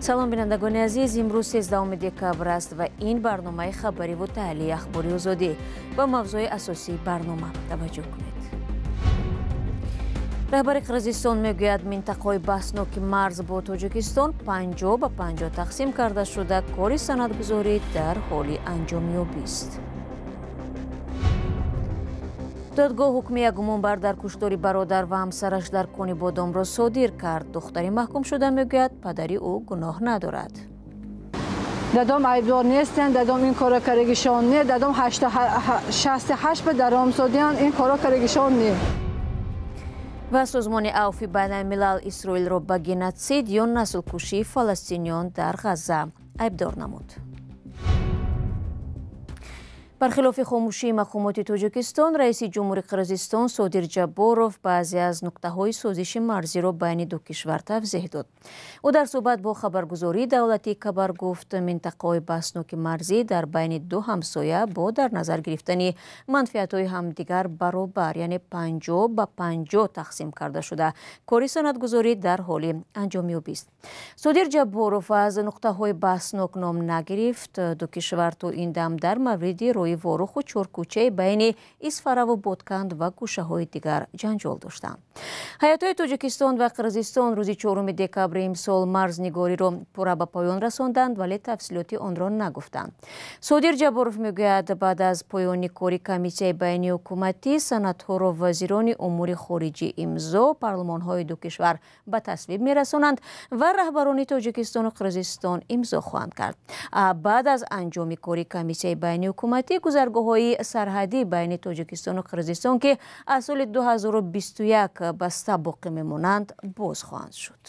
салом бинандагони азиз, имрӯз 13 декабр аст ва ин барномаи хабариву таҳлили ахбори озодӣ. Ба мавзӯи асосии барнома таваҷҷӯҳ кунед. раҳбари Қирғизистон мегӯяд минтақаҳои баҳсноки марз бо Тоҷикистон 50 ба 50 тақсим карда шуда кори санадгузорӣ дар ҳоли анҷомёбист. додгоҳ ҳукми як гумонбар дар куштори бародар ва ҳамсараш дар кони бодомро содир кард. духтари маҳкум шуда мегӯяд падари ӯ гуноҳ надорад. дадом айбдор нестен, дадом ин кора карегишон не, дадом 68 ба даромсодиан ин кора карегишон не. ва созмони авфи байналмилал Исроилро ба геноцид ё наслкушии фаластиниён дар Ғазза айбдор намуд. бархилофи хомӯшии мақомоти Тоҷикистон, раиси ҷумҳури Қирғизистон Содир Ҷабборов баъзе аз нуқтаҳои созиши марзиро байни ду кишвар тавзеҳ дод. ӯ дар суҳбат бо хабаргузории давлатии Кабар гуфт, минтақаҳои баҳсноки марзӣ дар байни ду ҳамсоя бо дар назар гирифтани манфиатҳои ҳамдигар баробар, яъне 50 ба 50 тақсим карда шуда кори санадгузорӣ дар ҳоли анҷомёбист. Содир Ҷабборов аз нуқтаҳои баҳснок ном нагирифт. ду кишвар то ин дам дар мавриди воруху чоркӯчаи байни Исфараву Ботканд ва гӯшаҳои дигар ҷанҷол доштанд. ҳаятҳои Тоҷикистон ва Қирғизистон рӯзи 4 декабри имсол марзнигориро пурра ба поён расонданд, вале тафсилоти онро нагуфтанд. Содир Ҷабборов мегӯяд, баъд аз поёни кори комиссияи байни ҳукуматӣ санадҳоро вазирони умури хориҷӣ имзо, парлумонҳои ду кишвар ба тасвиб мерасонанд ва раҳбарони Тоҷикистону Қирғизистон имзо хоҳанд кард. баъд аз анҷоми кори комиссияи байни ҳукуматӣ гузаргоҳҳои сарҳадӣ байни Тоҷикистону Қирғизистон ки аз соли 2021 баста боқӣ мемонанд боз хоҳанд шуд.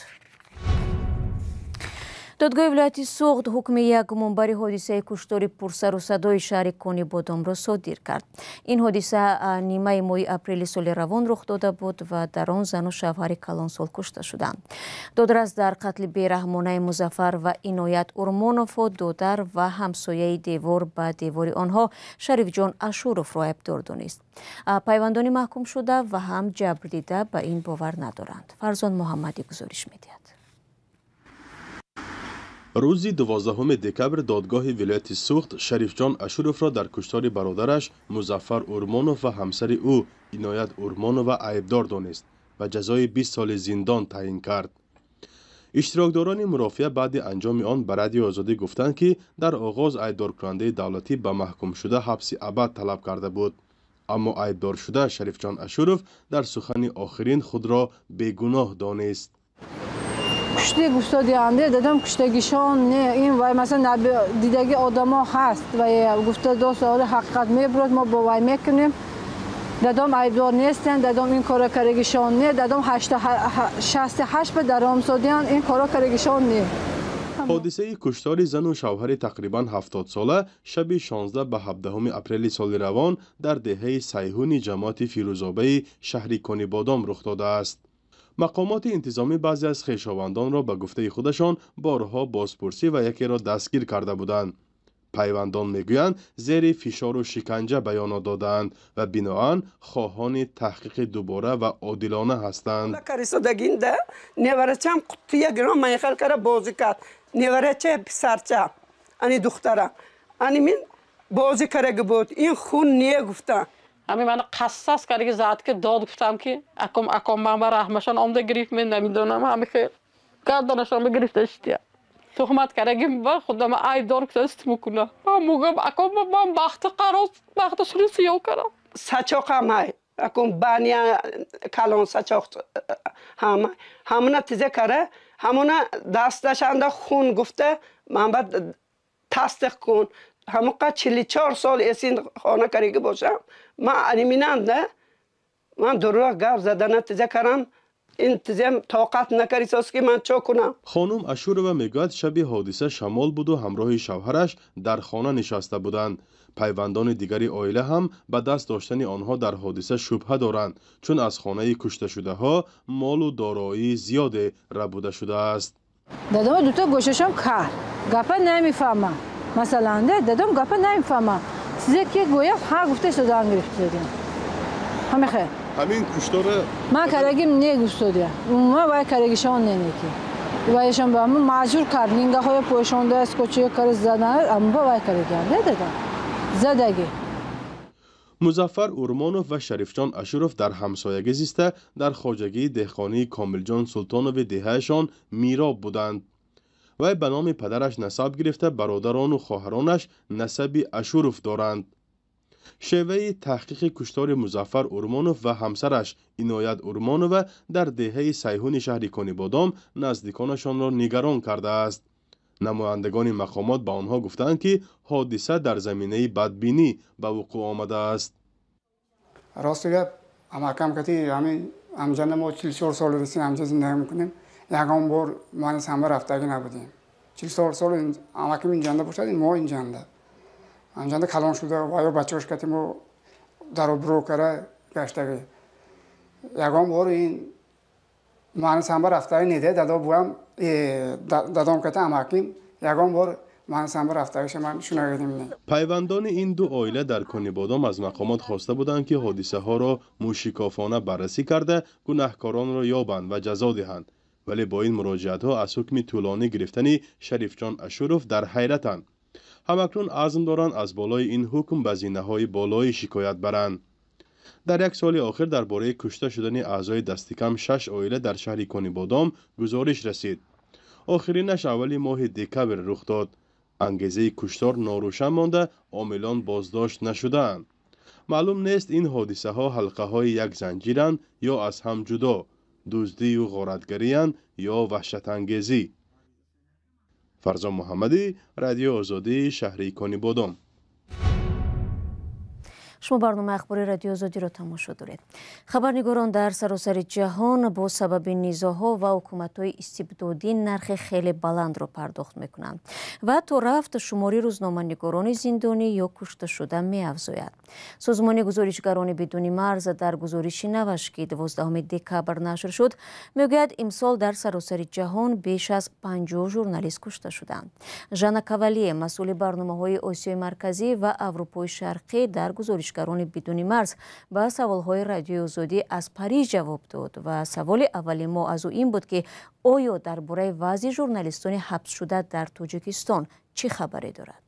додгоҳи вилояти Суғд ҳукми як гумонбари ҳодисаи куштори пурсару садои шаҳри Кони Бодомро содир кард. ин ҳодиса нимаи моҳи апрели соли равон рух дода буд ва дар он зану шавҳари калонсол кушта шуданд. додарас дар қатли бераҳмонаи Музаффар ва Иноят Урмоновҳо додар ва ҳамсояи девор ба девори онҳо Шарифҷон Ашуровро айбдор донист. пайвандони маҳкум шуда ва ҳам ҷабр дида ба ин бовар надоранд. Фарзон Муҳаммадӣ гузориш медиҳад. рӯзи 12 декабр додгоҳи вилояти Суғд Шарифҷон Ашуровро дар куштори бародараш Музаффар Урмонов ва ҳамсари ӯ Иноят Урмонова айбдор донист ва ҷазои 20 соли зиндон таъин кард. иштирокдорони мурофиа баъди анҷоми он ба Радиои Озодӣ гуфтанд, ки дар оғоз айбдоркунандаи давлатӣ ба маҳкумшуда ҳабси абад талаб карда буд. аммо айбдоршуда Шарифҷон Ашуров дар сухани охирин худро бегуноҳ донист. кушти гуфтодианде дадам куштагишон не, ин вай масалан дидаги одамо ҳаст ва гуфта до саволи ҳақиқат мебурад, мо бо вай мекунем. дадом айбдор нестен, дадом ин кора карегишон не, дадом 68 ба даромсодиан ин кора карегишон не. ҳодисаи куштори зану шавҳари тақрибан 70 сола шаби 16 ба 17 апрели соли равон дар деҳаи сайҳуни ҷамоати Фирӯзобаи шаҳри Кони Бодом рух додааст. мақомоти интизомӣ баъзе аз хешовандонро ба гуфтаи худашон борҳо бозпурсӣ ва якеро дастгир карда буданд. пайвандон мегӯянд зери фишору шиканҷа баёнот додаанд ва биноан хоҳони таҳқиқи дубора ва одилона ҳастанд. карисодагинда неварачам қуттия гиром майхал кара бозӣ кард. неварача писарча ани духтара ани мин бозӣ караги буд. ин хун не гуфта. ами ман қассас карги зад ки дод гуфтам ки аком мама раҳмашон омда гирифт мен намидонам ами хел гарданашон бигирифта иштия тухмат карагим ба худам айбдор кустам куна ман мугам аком ман бахти қарос бахти сули сиёв карам сачоқам ай аком бания калон сачоқ ҳамуна тизе кара ҳамуна дасташанда хун гуфта ман ба тасдиқ кун ҳамуқа 44 сол эсин хона кариги бошам ман аниминанда ман дуруғ гап задана тиза карам ин тизем тоқат накарисос ки ман чо кунам. хонум Ашурова мегӯяд шаби ҳодиса шамол буду ҳамроҳи шавҳараш дар хона нишаста буданд. пайвандони дигари оила ҳам ба даст доштани онҳо дар ҳодиса шубҳа доранд, чун аз хонаи кушташудаҳо молу дороии зиёде рабуда шудааст. дадома дута гӯшашам кар гапа намефаҳмам. масалан дадом гапа намефаҳмам. сизе ки гӯям ҳа гуфта истодан гирифтидем. ҳамин куштора ман карагим не гуфтодия. умма вай карагишон не ки. و ایشان به همون مجبور کرد نینگه های پوشانده از کوچه کار زدن اما با وای کاری کرده دادم زدگی. مظفر اورمانوف و شریفجان اشوروف در همسایگی زیسته در خواجگی دهقانی کاملجان سلطانوف دههشان میراب بودند. وی به نام پدرش نسب گرفته برادران و خواهرانش نسبی اشوروف دارند. شیوه تحقیق کشتار مظفر اورمانوف و همسرش عنایت اورمانووا در دهه سیهون شهر کنیبادام نزدیکانشان را نگران کرده است. نمایندگان مقامات به آنها گفتند که حادثه در زمینه بدبینی به وقوع آمده است. راست گپ اماکم کتی همین همجان ما 44 سال رسیم همجا زندگی میکنیم. یکم بار ما از همه رفتگی نبودیم. 44 سال اماکم این جنده باشد ما این جنده. همجنده کلان شده و یا بچه‌اش کتی ما در برو کرده گشتگی. یکم بار این من سامبر رفتاری نیده دادا بوام دادام کته اماکیم یکم بار من سامبر رفتاریش من شنیدیم. پیوندان این دو عائله در کنیبادام از مقامات خواسته بودند که حادثه ها را موشکافانه بررسی کرده گناهکاران را یابند و جزا دهند، ولی با این مراجعت ها از حکم طولانی گرفتن شریفجان اشوروف در حیرتند. همکنون عزم دارند از بالای این حکم به زینه‌های بالای شکایت برند. در یک سال آخر درباره کشته شدن اعضای دست کم 6 عائله در شهر کنیبادام گزارش رسید. آخرینش اولی ماه دکبر رخ داد. انگیزه کشتار ناروشن مانده، عاملان بازداشت نشده‌اند. معلوم نیست این حادثه ها حلقه های یک زنجیرند یا از هم جدا، دزدی و غارتگری یا وحشت انگیزی. فرزان محمدی، رادیو آزادی، شهر کنیبادام. شما برنامه اخباری رادیو آزادی را تماشا دارید. خبرنگاران در سراسر جهان با سبب نیزاها و حکومت‌های استبدادی نرخ خیلی بلند را پرداخت میکنند و تا رفت شماری روزنامه‌نگاران زندانی یا کشته شده می‌افزاید. سازمان گزارشگران بدون مرز در گزارشی نوشت که 12 دکبر نشر شد میگوید امسال در سراسر جهان بیش از 50 ژورنالیست کشته شدند. ژانا کاوالیه مسئول برنامه‌های آسیای مرکزی و اروپای شرقی در گزارشگران بدون مرز با سوالهای رادیو آزادی از پاریس جواب داد و سوال اولی ما از او این بود که آیا درباره وضع ژورنالیستان حبس شده در تاجیکستان چه خبری دارد؟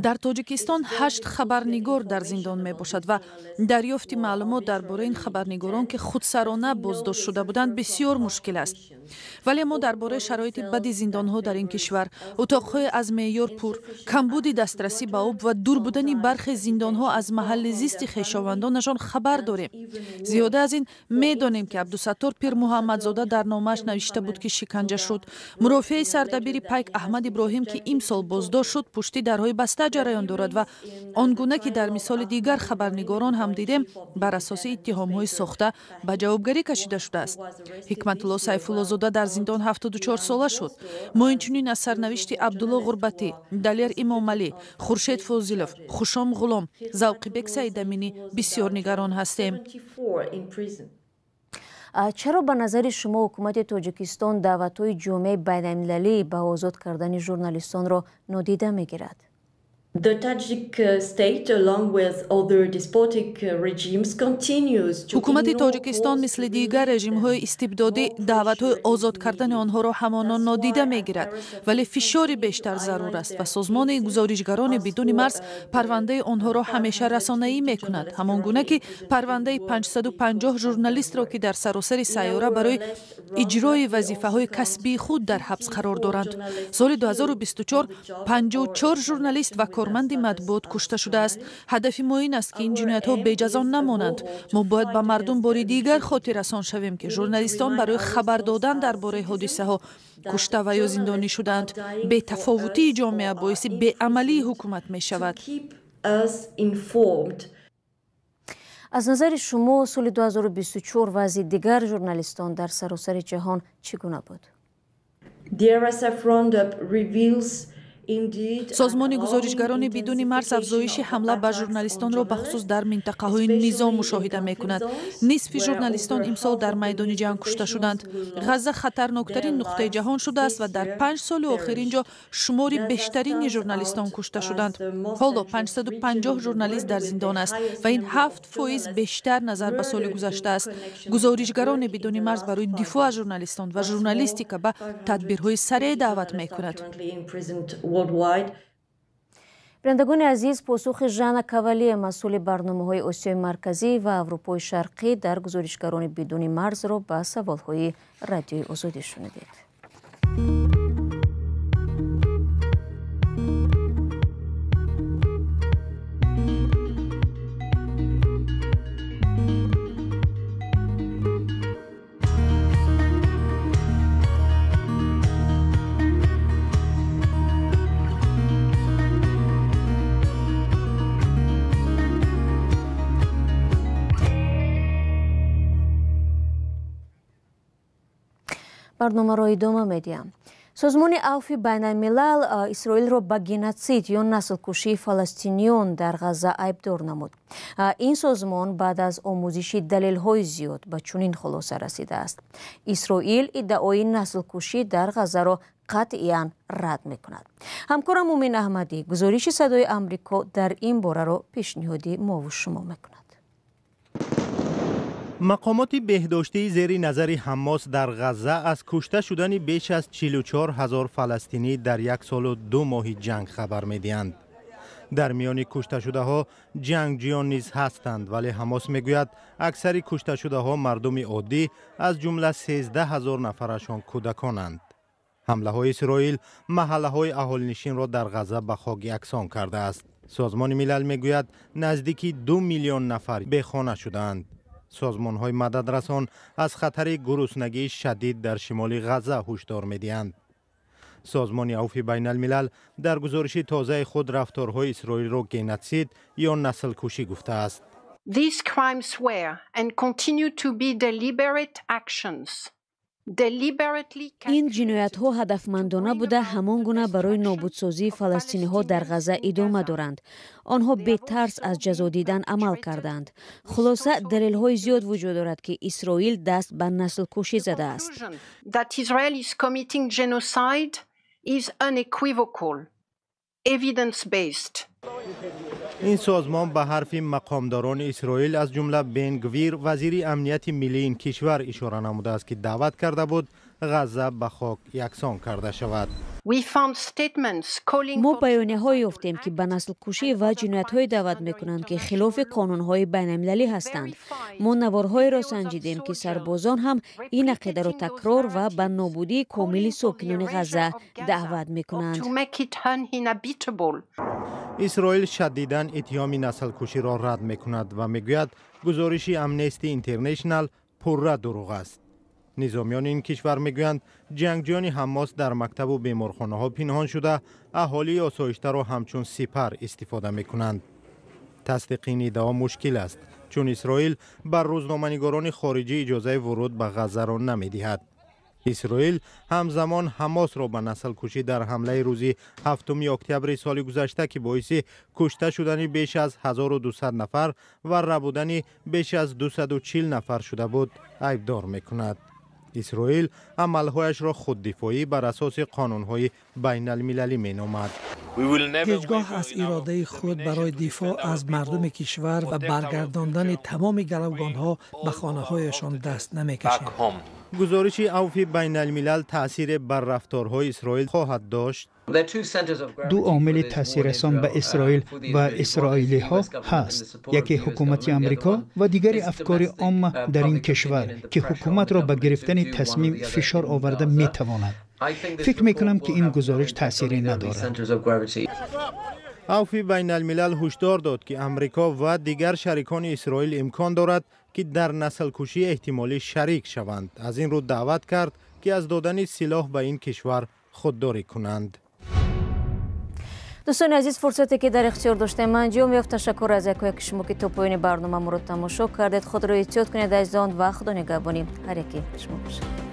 در تاجیکستان 8 خبرنگار در زندان می باشد و دریافت معلومات درباره این خبرنگاران که خودسرانه بازداشت شده بودند بسیار مشکل است. ولی ما درباره شرایط بد زندان‌ها در این کشور، اتاق‌های از معیار پور، کمبود دسترسی به آب و دور بودن برخی زندان‌ها از محل زیست خویشاوندانشان خبر داریم. زیاده از این می‌دانیم که عبدالستار پیر محمدزاده در نامش نوشته بود که شکنجه شد. مرافع سردبیر پیک احمد ابراهیم که امسال بازداشت شد پشتی درهای بسته جریان دارد و آنگونه که در مثال دیگر خبرنگاران هم دیدیم بر اساس اتهام‌های ساخته به جوابگری کشیده شده است. حکمت الله سیف‌الله زاده در زندان 74 ساله شد. ما اینچنین از سرنوشت عبدالله غربتی، دلیر امامعلی، خورشید فوزیلوف، خوشام غلام، ذوقی‌بک سیدامینی بسیار نگران هستیم. چرا به نظر شما حکومت تاجیکستان دعوت‌های جامعه بین‌المللی به آزاد کردن ژورنالیستان را نادیده می‌گیرد؟ حکومت تاجیکستان مثل دیگر رژیم‌های استبدادی دعوت‌های آزاد کردن آنها را همانان نادیده می‌گیرد، ولی فشار بیشتر ضرور است و سازمان گزارشگران بدون مرز پرونده آنها را همیشه رسانه‌ای می‌کند، همانگونه که پرونده 550 ژورنالیست را که در سراسر سیاره برای اجرای وظیفه‌های کسبی خود در حبس قرار دارند. سال 2024 54 ژورنالیست و کارمند مطبوعات کشته شده است. هدف ما این است که این جنایت‌ها بی‌جزا نمانند. ما باید به مردم بار دیگر خاطر رسان شویم که ژورنالیستان برای خبر دادن درباره حادثه‌ها کشته و یا زندانی شدند. بی‌تفاوتی جامعه باعث بی‌عملی حکومت می‌شود. از نظر شما سال 2024 وضع دیگر ژورنالیستان در سراسر جهان چگونه بود؟ سازمان گزارشگران بدون مرز افزایش حمله به ژورنالیستان را بخصوص در منطقه‌های نظام مشاهده می‌کند. نصف ژورنالیستان امسال در میدان جنگ کشته شدند. غزه خطرناکترین نقطه جهان شده است و در 5 سال اخیر اینجا شمار بیشترین ژورنالیستان کشته شدند. حالا 550 ژورنالیست در زندان است و این 7% بیشتر نظر به سال گذشته است. گزارشگران بدون مرز برای دفاع از ژورنالیستان و ژورنالیستیک به تدبیرهای سریع دعوت می‌کند. برندگان عزیز، پاسخ ژان کاوالی مسئول برنامه‌های آسیای مرکزی و اروپای شرقی در گزارشگران بدون مرز را به سوال‌های رادیوی آزادی شنیدید. برنامه را ادامه می‌دهیم. سازمان عفو بین الملل اسرائیل را به گنوسید یا نسل کشی فلسطینیان در غزه عیبدار نمود. این سازمان بعد از آموزش دلیل‌های زیاد به چنین خلاصه رسیده است. اسرائیل ادعای نسل کشی در غزه را قطعاً رد می‌کند. همکارم مومن احمدی گزارش صدای آمریکا در این باره را پیشنهادی ما و شما می‌کند. مقامات بهداشتی زیر نظر حماس در غزه از کشته شدن بیش از 44,000 فلسطینی در 1 سال و 2 ماه جنگ خبر می‌دهند. در میان کشته شده ها جنگجویان نیز هستند، ولی حماس میگوید اکثر کشته شده ها مردم عادی از جمله 13,000 نفرشان کودکانند. حمله های اسرائیل محله های اهالینشین را در غزه به خاک یکسان کرده است. سازمان ملل میگوید نزدیکی 2 میلیون نفر بیخانه شدند. سازمان های مددرسان از خطر گرسنگی شدید در شمال غزه هشدار می‌دهند. سازمان عفو بین الملل در گزارش تازه خود رفتارهای اسرائیل را گنوسید یا نسل کشی گفته است. These crimes were and continue to be deliberate actions. این جنایت ها هدفمندانه بوده، همان گونه برای نابودسازی فلسطینی ها در غزه ادامه دارند. آنها بی ترس از جزا دیدن عمل کردند. خلاصه دلیل های زیاد وجود دارد که اسرائیل دست به نسل کشی زده است. That Israel is committing genocide is unequivocal, evidence-based. این سازمان به حرف مقامداران اسرائیل از جمله بن گویر وزیر امنیت ملی این کشور اشاره نموده است که دعوت کرده بود غزه به خاک یکسان کرده شود. ما بیانیه‌هایی یافتیم که به نسل کشی و جنایت‌های دعوت می‌کنند که خلاف قانون‌های بین‌المللی هستند. ما نوارهایی را سنجیدیم که سربازان هم این عقیده را تکرار و به نابودی کامل ساکنان غزه دعوت می‌کنند. اسرائیل شدیداً اتهام نسل کشی را رد می‌کند و می‌گوید گزارش امنستی اینترنشنال پررو دروغ است. نظامیان این کشور میگویند جنگجویان حماس در مکتب و بیمارخانه‌ها پنهان شده اهالی آسایشته را همچون سپر استفاده میکنند. تصدیق این ادعا مشکل است چون اسرائیل بر روزنامه‌نگاران خارجی اجازه ورود به غزه را نمیدهد. اسرائیل همزمان حماس را به نسل کشی در حمله روزی 7 اکتبر سال گذشته که باعث کشته شدن بیش از 1200 نفر و ربودن بیش از 240 نفر شده بود عیبدار میکند. اسرائیل عملهایش را خوددفاعی بر اساس قانونهای بین المللی می نامد. هیچگاه از اراده خود برای دفاع از مردم کشور و برگرداندن تمام گروگانها به خانه هایشان دست نمی کشیم. گزارش عفو بین الملل تأثیر بر رفتارهای اسرائیل خواهد داشت. دو عامل تاثیررسان به اسرائیل و اسرائیلی ها هست، یکی حکومت امریکا و دیگری افکار عام در این کشور که حکومت را به گرفتن تصمیم فشار آورده می تواند. فکر می کنم که این گزارش تأثیری ندارد. عفو بین الملل هشدار داد که امریکا و دیگر شریکان اسرائیل امکان دارد که در نسل کشی احتمالی شریک شوند. از این رو دعوت کرد که از دادن سلاح به این کشور خودداری کنند. دوستان عزیز، فرصتی که در اختیار داشتیم انجام یافت. تشکر از یک شما که تا پایان برنامه ما را تماشا کردید. خود را احتیاط کنید عزیزان و خدا نگهبانی هر یکی شما باشد.